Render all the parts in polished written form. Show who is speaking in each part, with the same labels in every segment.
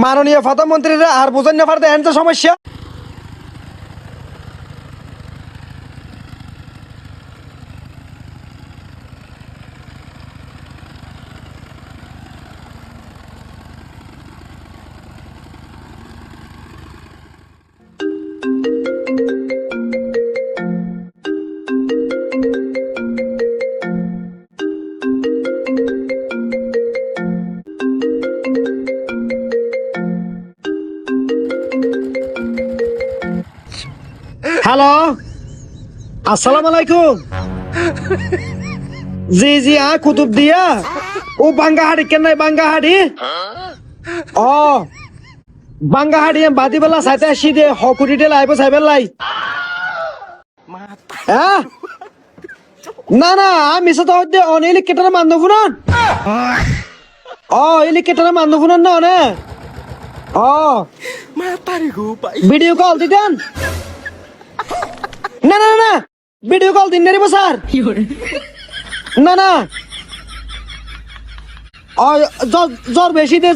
Speaker 1: মাননীয় প্রধানমন্ত্রীরা আর বুঝেন না পারতে এনতে সমস্যা। হ্যালো, আসসালামু আলাইকুম। জি জি কুতুব দিয়া ও বাঙ্গাহাড়ি কেন নাই বাঙ্গাহাড়ি ও বাঙ্গাহাড়ি বাদি বেলা সাইতে আসি দে হকুটিতে লাইব সাইবেল লাই হ্যাঁ না না আমি মিছা তো হইতে অনেলি কেটারে মানব ফুনন এলি কেটারে মানব ফুনন না অনে ভিডিও কল দিতেন না না না ভিডিও কল দিন রে স্যার না না জ্বর বেশি দে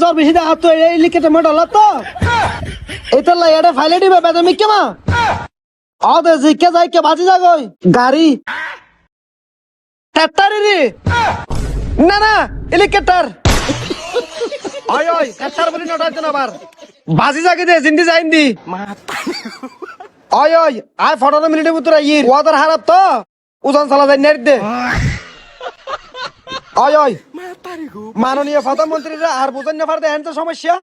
Speaker 1: আর তো এই লিখে মোটা হল তো এটা লাই এটা ফাইলে দিবে বেদমি কেমা দে জিকে যাই কে বাজি যাগই গাড়ি ট্রাক্টর রে না না হেলিকপ্টার ওই ট্রাক্টর বলি নটার জন্য আবার বাজি জাগে দে জিন্দি যাইন্দি ওই আয় 15 মিনিটের ভিতরে আইর ওয়াদার হারাপ তো উজান চালা যাই নেট দে ওই মাননীয় প্রধানমন্ত্রীরা আর বুঝেন না পারতে এনতে সমস্যা।